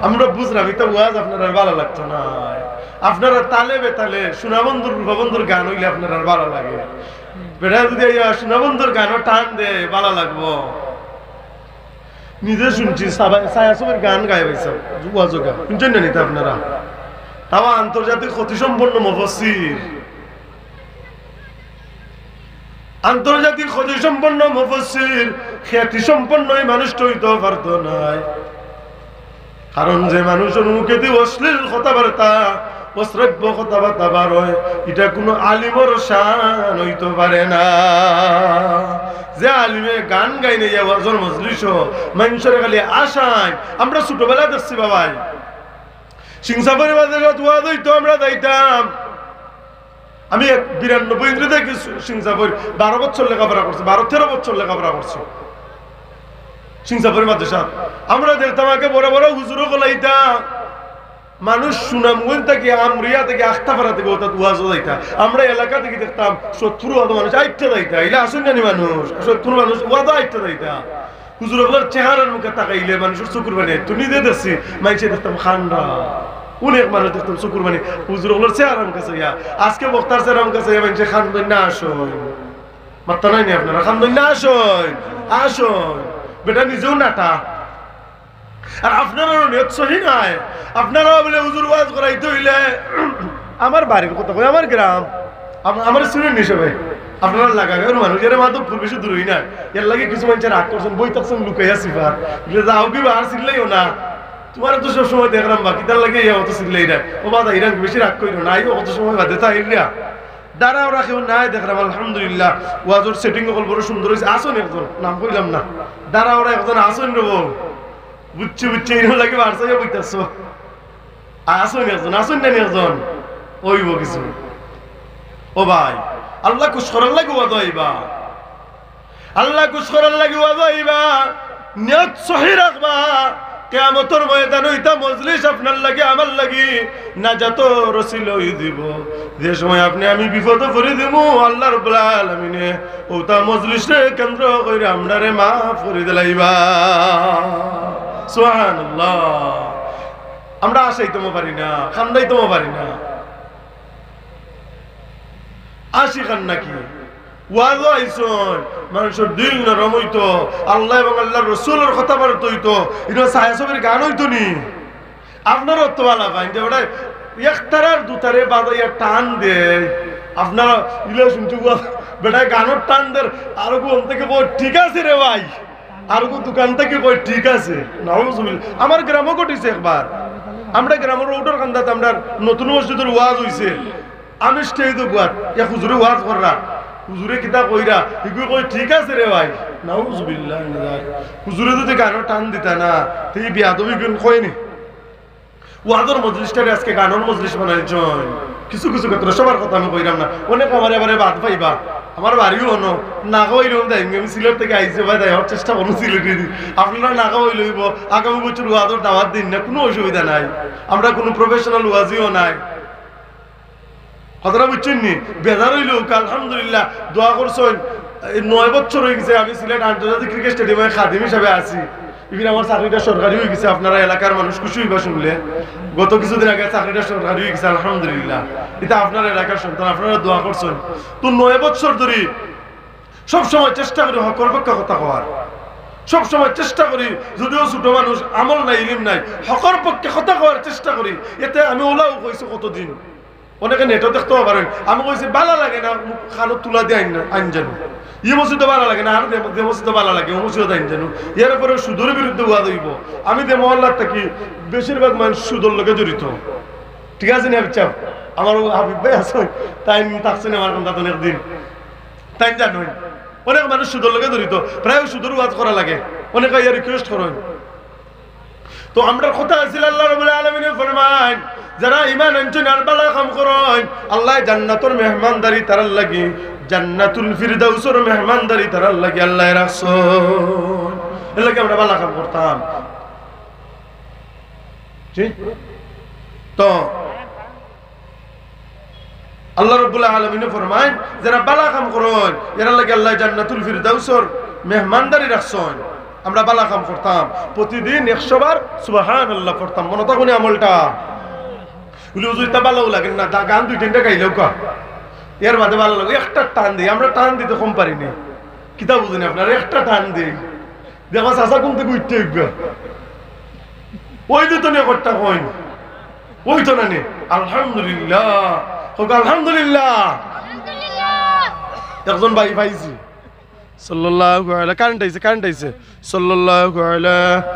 আমরা বুঝলাম এটা ওয়াজ আপনার আর ভালো লাগতো না, আপনারা তালে বেতালে সোনাবন্ধুর রূপবন্ধুর গান হইলে আপনার আর ভালো লাগে। বেটা যদি সোনাবন্ধুর গানও টান দে ভালো লাগবো। নিজে শুনছি ছায়াছবির গান গায়ে পাইছে ওয়াজও গান শুনছেন না নিতে আপনারা, তাও আন্তর্জাতিক ক্ষতিসম্পন্ন মুফাসসির, আন্তর্জাতিক ক্ষতিসম্পন্ন মুফাসসির খ্যাতি সম্পন্ন এই মানুষটা হইতে পারতো না। কারণ যে মানুষের মুখে দিয়ে অশ্লীল কথাবার্তা অশ্রাব্য কথাবার্তা বার হয়, এটা কোনো আলিমর শান হইতে পারে না। যে আলিমে গান গাইনে ওয়াজর মজলিস মানুষের খালি আশায়, আমরা ছোটবেলা দেখছি বাবাই সিংসাফারি বাজারে ওয়াজ হইতো, আমরা যাইতাম। আমি 92 ইংরেজি থেকে সিংসাফারি 12 বছর লেখাপড়া করছি, 12-13 বছর লেখাপড়া করছি সিংসাফারি মাদ্রাসা। আমরা দেখতাম আগে বড় বড় হুজুরও গলাইতা মানুষ সুনামগঞ্জ থেকে আমরিয়া থেকে আখতাপাড়া থেকে ওটা ওয়াজ যাইতা, আমরা এলাকা থেকে দেখতাম 70 মানুষ আইটা যাইতা, এলা আসুন জানি মানুষ 70 মানুষ ওয়াদা আইটা যাইতা। হুজুরগুলোর চেহারার মুখে তাকাইলে মানুষের চকুর বানি তো নিজে দেখছি, মানুষে দেখতাম খান্ডা, অনেক মানুষ দেখতাম চকুর বানি হুজুরগুলোর চেহারার কাছে। আজকে বক্তার চেহারার কাছে মানুষে খান্দন না আসন মাত্রা নাই নি আপনারা, খান্দন না আসন আসন বেটা নিজেও নাটা। আর আপনারাও নিয়ত সহি নাই, আপনারাও বলে হুজুর ওয়াজ করাইতে হইলে আমার বাড়ির কথা কই, আমার গ্রাম আমার শুনেন হিসেবে আপনারা লাগাবেন মানুষ এর মাধবপুর বেশি দূরই না, এর লাগে কিছু মানুষের আকর্ষণ বই থাকছেন লুকাইয়া সিফার যাও কি আর চিল্লাইও না, তোমার তো সব সময় দেখলাম বাকি তার লাগে অত চিল্লাই না ও বাদা ইরান বেশি রাগ করিল না, অত সময় বাদে তা ইরা দাঁড়াও রাখেও নাই দেখলাম। আলহামদুলিল্লাহ ওয়াজর সেটিং সকল বড় সুন্দর হয়েছে। আসুন একজন, নাম কইলাম না, দাঁড়াও একজন আসুন রব বুঝছি বুঝছি এরকম লাগে বাড়ছে বইতেছ, আসুন একজন, আসুন না একজন ওইব কিছু। ও ভাই আল্লাহ খুশ করার লাগে ওয়াজ হইবা, আল্লাহ খুশ করার লাগে ওয়াজ হইবা, নিয়ত সহি রাখবা। কিয়ামতের ময়দানে ওইটা মজলিস আপনার লাগে আমার লাগি নাজাত রসিল হই দিব। যে সময় আপনি আমি বিপদে পড়ে দিব আল্লাহ রাব্বুল আলামিনে ওটা মজলিসে কেন্দ্র করে আমরারে মাফ করে দিলাইবা। সুবহানাল্লাহ। আমরা আশাইতে পারি না, খান্দাইতে পারি না, আশি খান নাকি ওয়াজ আইসন মানুষের দিল নরম হইতো, আল্লাহ এবং আল্লাহর রাসূলের কথা বলতে হইতো, এটা ছায়াছবির গান হইতো নি। আপনার তো ভালো পাইন যে ওটা একতারার দুতারে বাজাইয়া টান দেয়, আপনারা ইলে শুনছি বেটা গানের টান দেয় আর কোন থেকে বই ঠিক আছে রে ভাই, আর দোকান থেকে বই ঠিক আছে নাউজুবিল্লাহ। আমার গ্রামও ঘটিছে একবার, আমরা গ্রামের রোডের কান্দাতে আমরা নতুন মসজিদের ওয়াজ হইছে, আমি স্টেজে বুয়াত এক হুজুরে ওয়াজ কররা, হুজুরে কিতা কইরা এগুলো কই ঠিক আছে রে ভাই নাউজুবিল্লাহ। হুজুরে যদি গানের টান দিতা না তুই বিয়াদবি গুণ কইনি। ওয়াজের মজলিসটারে আজকে গানের মজলিস বানাইছেন, কিছু কিছু ক্ষেত্রে সবার কথা আমি কইরাম না, অনেক আমার এবারে বাদ পাইবা। আমার বাড়িও হনো না কইলেও দেয়, আমি সিলেট থেকে আইসে ভাই দেওয়ার চেষ্টা করুন সিলেটে দিই, আপনারা না কই লইব আগামী বছর ওয়াজের দাওয়াত দিন না, কোনো অসুবিধা নাই, আমরা কোনো প্রফেশনাল ওয়াজিও নাই। কথাটা বুঝছেন নি? বেজার হইল আলহামদুলিল্লাহ দোয়া করছেন। 9 বছর হয়ে গেছে আমি সিলেট আন্তর্জাতিক ক্রিকেট স্টেডিয়ামে খাদিম হিসাবে আছি, ইভিন আমার চাকরিটা সরকারি হয়ে গেছে। আপনারা এলাকার মানুষ খুশি হইবা শুনলে, গত কিছুদিন আগে চাকরিটা সরকারি হয়ে গেছে আলহামদুলিল্লাহ। এটা আপনার এলাকার সন্তান, আপনারা দোয়া করছেন। তো 9 বছর ধরে সবসময় চেষ্টা করি হকের পক্ষে কথা কওয়ার, সবসময় চেষ্টা করি, যদিও ছোট মানুষ আমল নাই ইলিম নাই, হকের পক্ষে কথা কওয়ার চেষ্টা করি। এতে আমি ওলাও কইছি কতদিন, অনেকে নেটও দেখতেও পারেন, আমি কইছি ভালো লাগে না খানত তুলা দিয়ে আইন জানো, ই মসজিদে ভালো লাগে না, আর যে মসজিদে ভালো লাগে ও মসজিদে আইন জানো। এরপরে সুদের বিরুদ্ধে ওয়াজ হইব। আমি যে মহল্লার থাকি বেশিরভাগ মানুষ সুদের লোকে জড়িত, ঠিক আছে না? চাপ আমার হাবিব ভাই আছে, তাই থাকছেন আমার কথা একদিন, তাই জানো অনেক মানুষ সুদের লোকে জড়িত, প্রায় সুদের ওয়াজ করা লাগে, অনেকে ইয়া রিকোয়েস্ট করেন। তো আমরা কথা আছিল আল্লাহ রাব্বুল আলামিনের ফরমান, যারা ঈমান আনছেন আর ভালো কাম করেন আল্লাহ জান্নাতের মেহমানদারি তারার লাগি, জান্নাতুল ফিরদাউসের মেহমানদারি তারার লাগি আল্লাহ রাখছেন। এর লাগি আমরা ভালো কাম করতাম। ঠিক তো আল্লাহ রাব্বুল আলামিন ফরমান, যারা ভালো কাম করেন এর লাগি আল্লাহ জান্নাতুল ফিরদাউসের মেহমানদারি রাখছেন। আমরা বালা কাম করতাম, প্রতিদিন 100 বার সুবহানাল্লাহ পড়তাম। মনে তখনই আমলটা বলি হুজুরটা ভালো লাগে না, গান 2-3টা গাইলেও কা এর বাদে ভালো লাগে। একটা টান দিই, আমরা টান দিতে কম পারিনি। কিতা বুঝেন আপনার, একটা টান দিই দেখো চাষা কোন থেকে উঠতে উঠবে, ওই তো নিয়ে করতে কইন, ওই তো না নে আলহামদুলিল্লাহ হোক আলহামদুলিল্লাহ। একজন ভাই পাইছি সাল্লাল্লাহু আলাইহি, কারেন্ট আইছে সাল্লাল্লাহু আলাইহি